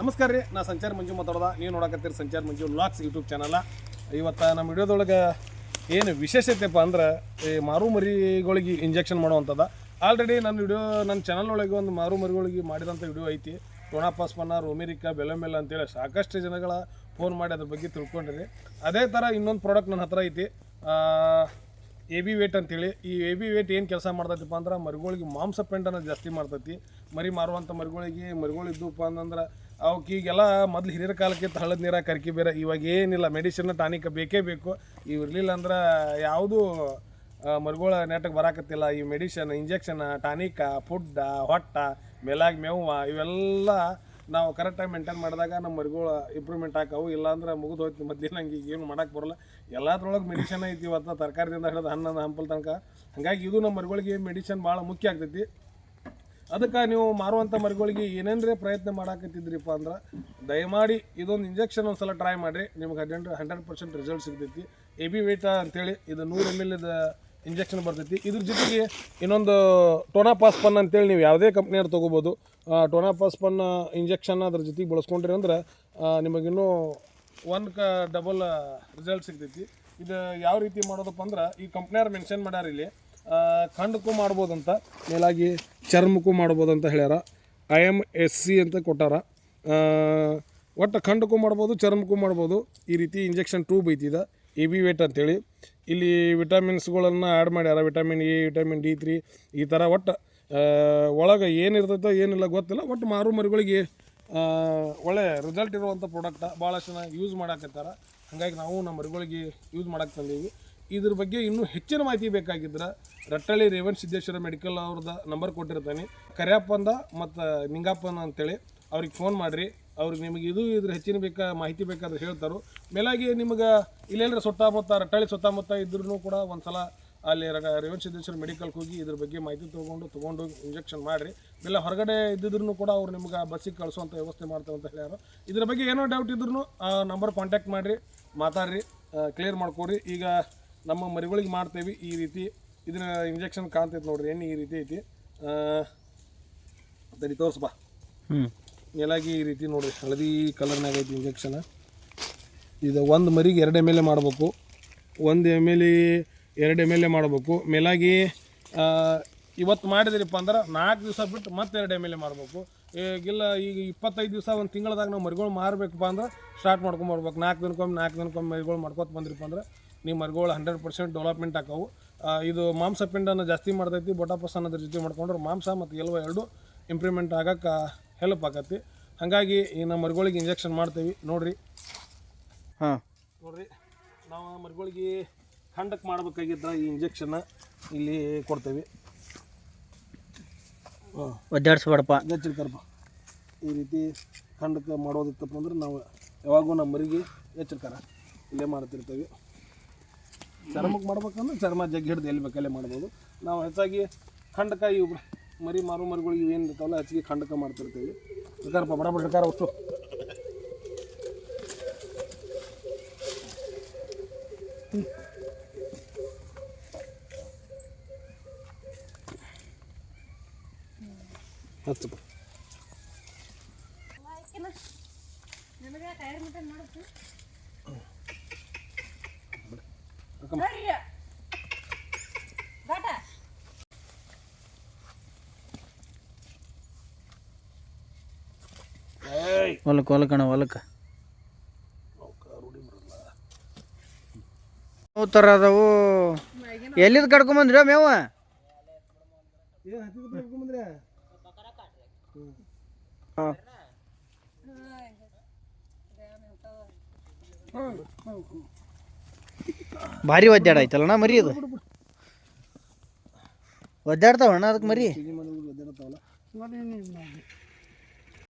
ನಮಸ್ಕಾರ ರೀ, ನಾ ಸಂಚಾರ ಮಂಜು ಮಾತಾಡೋದ. ನೀವು ನೋಡಕತ್ತೀರಿ ಸಂಚಾರ ಮಂಜು ವ್ಲಾಗ್ಸ್ ಯೂಟ್ಯೂಬ್ ಚಾನಲ. ಇವತ್ತು ನಮ್ಮ ವಿಡಿಯೋದೊಳಗೆ ಏನು ವಿಶೇಷತೆಪ್ಪ ಅಂದ್ರೆ ಈ ಮಾರು ಮರಿಗಳಿಗೆ ಇಂಜೆಕ್ಷನ್ ಮಾಡುವಂಥದ್ದು. ಆಲ್ರೆಡಿ ನನ್ನ ಚಾನಲ್ ಒಳಗೆ ಒಂದು ಮಾರು ಮರಿಗಳಿಗೆ ಮಾಡಿದಂಥ ವಿಡಿಯೋ ಐತಿ. ಟೊಣಾಪಾಸ್ಪನ್ನ, ರೋಮೆರಿಕಾ, ಬೆಲಮೆಲ್ಲ ಅಂತೇಳಿ ಸಾಕಷ್ಟು ಜನಗಳ ಫೋನ್ ಮಾಡಿ ಅದ್ರ ಬಗ್ಗೆ ತಿಳ್ಕೊಂಡಿರಿ. ಅದೇ ಥರ ಇನ್ನೊಂದು ಪ್ರಾಡಕ್ಟ್ ನನ್ನ ಹತ್ರ ಐತಿ, ಎ ಬಿ ವೇಟ್ ಅಂತೇಳಿ. ಈ ಎ ಬಿ ವೇಟ್ ಏನು ಕೆಲಸ ಮಾಡ್ತೈತಿಪ್ಪ ಅಂದ್ರೆ ಮರಿಗಳಿಗೆ ಮಾಂಸ ಪೆಂಡನ್ನು ಜಾಸ್ತಿ ಮಾಡ್ತೈತಿ. ಮರಿ ಮಾರುವಂಥ ಮರಿಗಳಿದ್ದಪ್ಪ ಅಂತಂದ್ರೆ ಅವಕ್ಕೆ ಈಗೆಲ್ಲ ಮೊದಲು ಹಿರಿಯರ ಕಾಲಕ್ಕೆ ಹಳ್ಳದ ನೀರಾಗ ಕರ್ಕಿ ಬೇರೆ. ಇವಾಗ ಏನಿಲ್ಲ, ಮೆಡಿಸಿನ್ ಟಾನಿಕ್ ಬೇಕೇ ಬೇಕು. ಇವು ಇರಲಿಲ್ಲ ಅಂದ್ರೆ ಯಾವುದೂ ಮರಿಗಳ ನೆಟ್ಟಗೆ ಬರಾಕತ್ತಿಲ್ಲ. ಈ ಮೆಡಿಷನ್, ಇಂಜೆಕ್ಷನ್, ಟಾನಿಕ, ಫುಡ್ಡ, ಹೊಟ್ಟ, ಮೇಲಾಗಿ ಮೇವು ಇವೆಲ್ಲ ನಾವು ಕರೆಕ್ಟಾಗಿ ಮೇಂಟೈನ್ ಮಾಡಿದಾಗ ನಮ್ಮ ಮರಿಗಳು ಇಂಪ್ರೂವ್ಮೆಂಟ್ ಆಕಾವು. ಇಲ್ಲಾಂದ್ರೆ ಮುಗಿದು ಹೋಯ್ತು, ಮಧ್ಯಾಹ್ನ ಹಂಗೆ ಏನು ಮಾಡೋಕ್ಕೆ ಬರೋಲ್ಲ. ಎಲ್ಲದ್ರೊಳಗೆ ಮೆಡಿಷನ್ ಐತಿ. ಇವತ್ತು ತರಕಾರಿದಿಂದ ಹಿಡಿದು ಹಣ್ಣು ಹಂಪಲ್ ತನಕ. ಹಾಗಾಗಿ ಇದು ನಮ್ಮ ಮರಿಗಳಿಗೆ ಮೆಡಿಷನ್ ಭಾಳ ಮುಖ್ಯ ಆಗ್ತೈತಿ. ಅದಕ್ಕೆ ನೀವು ಮಾರುವಂಥ ಮರಿಗಳಿಗೆ ಏನೇನರೇ ಪ್ರಯತ್ನ ಮಾಡಾಕತ್ತಿದ್ರಿಪ್ಪ ಅಂದ್ರೆ ದಯಮಾಡಿ ಇದೊಂದು ಇಂಜೆಕ್ಷನ್ ಒಂದು ಸಲ ಟ್ರೈ ಮಾಡಿರಿ. ನಿಮ್ಗೆ 100% ರಿಸಲ್ಟ್ ಸಿಗ್ತೈತಿ. ಎ ಬಿ ವೇಟ ಅಂತೇಳಿ ಇದು 100 ml ಇಂಜೆಕ್ಷನ್ ಬರ್ತೈತಿ. ಇದ್ರ ಜೊತೆಗೆ ಇನ್ನೊಂದು ಟೊನಾಪಾಸ್ಪನ್ ಅಂತೇಳಿ ನೀವು ಯಾವುದೇ ಕಂಪ್ನಿಯವ್ರು ತೊಗೋಬೋದು. ಟೊನಾಪಾಸ್ಪನ್ ಇಂಜೆಕ್ಷನ್ ಅದ್ರ ಜೊತೆಗೆ ಬಳಸ್ಕೊಂಡ್ರಿ ಅಂದ್ರೆ ನಿಮಗಿನ್ನೂ ಡಬಲ್ ರಿಸಲ್ಟ್ ಸಿಗ್ತೈತಿ. ಇದು ಯಾವ ರೀತಿ ಮಾಡೋದಪ್ಪ ಅಂದ್ರೆ ಈ ಕಂಪ್ನಿಯವ್ರು ಮೆನ್ಷನ್ ಮಾಡ್ಯಾರ ಇಲ್ಲಿ, ಖಂಡಕ್ಕೂ ಮಾಡ್ಬೋದಂತ, ಮೇಲಾಗಿ ಚರ್ಮಕ್ಕೂ ಮಾಡ್ಬೋದಂತ ಹೇಳ್ಯಾರ. IMSC ಅಂತ ಕೊಟ್ಟಾರ. ಒಟ್ಟು ಖಂಡಕ್ಕೂ ಮಾಡ್ಬೋದು, ಚರ್ಮಕ್ಕೂ ಮಾಡ್ಬೋದು. ಈ ರೀತಿ ಇಂಜೆಕ್ಷನ್ ಟ್ಯೂಬ್ ಐತಿದ ಎ ಬಿ ವೇಟ್ ಅಂತೇಳಿ. ಇಲ್ಲಿ ವಿಟಮಿನ್ಸ್ಗಳನ್ನು ಆ್ಯಡ್ ಮಾಡ್ಯಾರ. ವಿಟಮಿನ್ ಎ, ವಿಟಮಿನ್ D3 ಈ ಥರ. ಒಟ್ಟು ಒಳಗೆ ಏನಿರ್ತೈತೋ ಏನಿಲ್ಲ ಗೊತ್ತಿಲ್ಲ. ಒಟ್ಟು ಮಾರು ಮರಿಗಳಿಗೆ ಒಳ್ಳೆ ರಿಸಲ್ಟ್ ಇರುವಂಥ ಪ್ರಾಡಕ್ಟ. ಭಾಳಷ್ಟು ಜನ ಯೂಸ್ ಮಾಡಾಕತ್ತಾರ. ಹಾಗಾಗಿ ನಾವು ನಮ್ಮ ಮರಿಗಳಿಗೆ ಯೂಸ್ ಮಾಡಕ್ಕೆ ತಂದೀವಿ. ಇದ್ರ ಬಗ್ಗೆ ಇನ್ನೂ ಹೆಚ್ಚಿನ ಮಾಹಿತಿ ಬೇಕಾಗಿದ್ರೆ ರಟ್ಟಳ್ಳಿ ರೇವಣ ಸಿದ್ದೇಶ್ವರ ಮೆಡಿಕಲ್ ಅವ್ರದ್ದು ನಂಬರ್ ಕೊಟ್ಟಿರ್ತಾನೆ, ಕರಿಯಪ್ಪಂದ ಮತ್ತು ನಿಂಗಪ್ಪನ ಅಂತೇಳಿ. ಅವ್ರಿಗೆ ಫೋನ್ ಮಾಡಿರಿ. ಅವ್ರಿಗೆ ನಿಮಗೆ ಇದ್ರ ಹೆಚ್ಚಿನ ಮಾಹಿತಿ ಬೇಕಾದ್ರೆ ಹೇಳ್ತಾರೆ. ಮೇಲಾಗಿ ನಿಮ್ಗೆ ಇಲ್ಲೆಲ್ಲರ ಸುತ್ತಮುತ್ತ ರಟ್ಟಳ್ಳಿ ಸುತ್ತಮುತ್ತ ಇದ್ರೂ ಕೂಡ ಒಂದು ಸಲ ಅಲ್ಲಿ ರೇವಣ ಸಿದ್ದೇಶ್ವರ ಮೆಡಿಕಲ್ಗೆ ಹೋಗಿ ಇದ್ರ ಬಗ್ಗೆ ಮಾಹಿತಿ ತೊಗೊಂಡು ಇಂಜೆಕ್ಷನ್ ಮಾಡಿರಿ. ಇಲ್ಲ ಹೊರಗಡೆ ಇದ್ದಿದ್ರು ಕೂಡ ಅವ್ರು ನಿಮ್ಗೆ ಬಸ್ಸಿಗೆ ಕಳಿಸುವಂಥ ವ್ಯವಸ್ಥೆ ಮಾಡ್ತಾರೆ ಅಂತ ಹೇಳ್ಯಾರ. ಇದ್ರ ಬಗ್ಗೆ ಏನೋ ಡೌಟ್ ಇದ್ರೂ ಆ ನಂಬರ್ ಕಾಂಟ್ಯಾಕ್ಟ್ ಮಾಡಿರಿ, ಮಾತಾಡ್ರಿ, ಕ್ಲಿಯರ್ ಮಾಡ್ಕೊಡ್ರಿ. ಈಗ ನಮ್ಮ ಮರಿಗಳಿಗೆ ಮಾಡ್ತೇವೆ ಈ ರೀತಿ. ಇದನ್ನ ಇಂಜೆಕ್ಷನ್ ಕಾಣ್ತೈತೆ ನೋಡ್ರಿ, ಎಣ್ಣೆ ಈ ರೀತಿ ಐತಿ. ಸರಿ ತೋರಿಸ್ಬಾ. ಮೇಲಾಗಿ ಈ ರೀತಿ ನೋಡ್ರಿ, ಹಳದಿ ಕಲರ್ನಾಗ ಐತಿ ಇಂಜೆಕ್ಷನ್. ಇದು ಒಂದು ಮರಿಗೆ 2 ml ಮಾಡಬೇಕು. 1 ml 2 ml ಮಾಡಬೇಕು. ಮೇಲಾಗಿ ಇವತ್ತು ಮಾಡಿದ್ರಿಪ್ಪ ಅಂದ್ರೆ 4 ದಿವಸ ಬಿಟ್ಟು ಮತ್ತೆ 2 ml ಮಾಡಬೇಕು. ಈಗಿಲ್ಲ, ಈಗ 25 ದಿವಸ ಒಂದು ತಿಂಗಳದಾಗ ನಾವು ಮರಿಗಳು ಮಾರಬೇಕಪ್ಪ ಅಂದ್ರೆ ಸ್ಟಾರ್ಟ್ ಮಾಡ್ಕೊಂಬರ್ಬೇಕು. 4 ದಿನಕ್ಕೊಮ್ಮೆ ಮರಿಗಳು ಮಾಡ್ಕೊತ ಬಂದ್ರಿಪ್ಪ ಅಂದ್ರೆ ನೀವು ಮರಿಗಳು 100% ಡೆವಲಪ್ಮೆಂಟ್ ಆಕಾವು. ಇದು ಮಾಂಸ ಪಿಂಡನ್ನು ಜಾಸ್ತಿ ಮಾಡ್ತೈತಿ. ಬೊಟಾಪಸ್ ಅನ್ನೋದ್ರ ಜೊತೆ ಮಾಡ್ಕೊಂಡ್ರೆ ಮಾಂಸ ಮತ್ತು ಎಲ್ವ ಎರಡು ಇಂಪ್ರೂವ್ಮೆಂಟ್ ಆಗಕ್ಕೆ ಹೆಲ್ಪ್ ಆಗತ್ತೆ. ಹಾಗಾಗಿ ಈ ನಮ್ಮ ಮರಿಗಳಿಗೆ ಇಂಜೆಕ್ಷನ್ ಮಾಡ್ತೀವಿ ನೋಡಿರಿ. ನೋಡಿರಿ, ನಾವು ಮರಿಗಳಿಗೆ ಖಂಡಕ್ಕೆ ಮಾಡ್ಬೇಕಾಗಿದ್ದ ಈ ಇಂಜೆಕ್ಷನ್ನ ಇಲ್ಲಿ ಕೊಡ್ತೇವೆ. ಒದ್ದಾಡ್ಸ್ಬೇಡಪ್ಪ, ಎಚ್ಚರಿಕರಪ್ಪ. ಈ ರೀತಿ ಖಂಡಕ್ಕೆ ಮಾಡೋದಿತ್ತಪ್ಪ ಅಂದ್ರೆ ನಾವು ಯಾವಾಗೂ ನಮ್ಮ ಮರಿಗೆ ಎಚ್ಚರಿಕರ ಇಲ್ಲೇ ಮಾಡ್ತಿರ್ತೀವಿ. ಚರ್ಮಕ್ಕೆ ಮಾಡ್ಬೇಕಂದ್ರೆ ಚರ್ಮ ಜಗ್ಗಿ ಹಿಡ್ದು ಎಲ್ಲಿ ಬೇಕಲ್ಲೇ ಮಾಡ್ಬೋದು. ನಾವು ಹೆಚ್ಚಾಗಿ ಖಂಡಕ್ಕೆ ಇವು ಮಾರು ಮರಿಗಳಿಗೆ ಇವು ಏನು ಇರ್ತಾವಲ್ಲ ಹೆಚ್ಚಿಗೆ ಖಂಡಕ್ಕೆ ಮಾಡ್ತಿರ್ತೀವಿ. ಬೇಕಾರಪ್ಪ ಬಡ ಕಾರ ಅಷ್ಟು ಹಚ್ಚಪ್ಪ. ಹೊಲಕ್ಕೆ ಹೊಲಕ್ಕೆ ಥರ ಅದಾವು. ಎಲ್ಲಿದ್ದು ಕಡ್ಕೊಂಬಂದ್ರಿ ಮೇವ? ಭಾರಿ ಒದ್ದಾಡ ಆಯ್ತಲ್ಲಣ್ಣ ಮರಿ. ಅದು ಒದ್ದಾಡ್ತಾವಣ್ಣ ಅದಕ್ಕೆ ಮರಿ.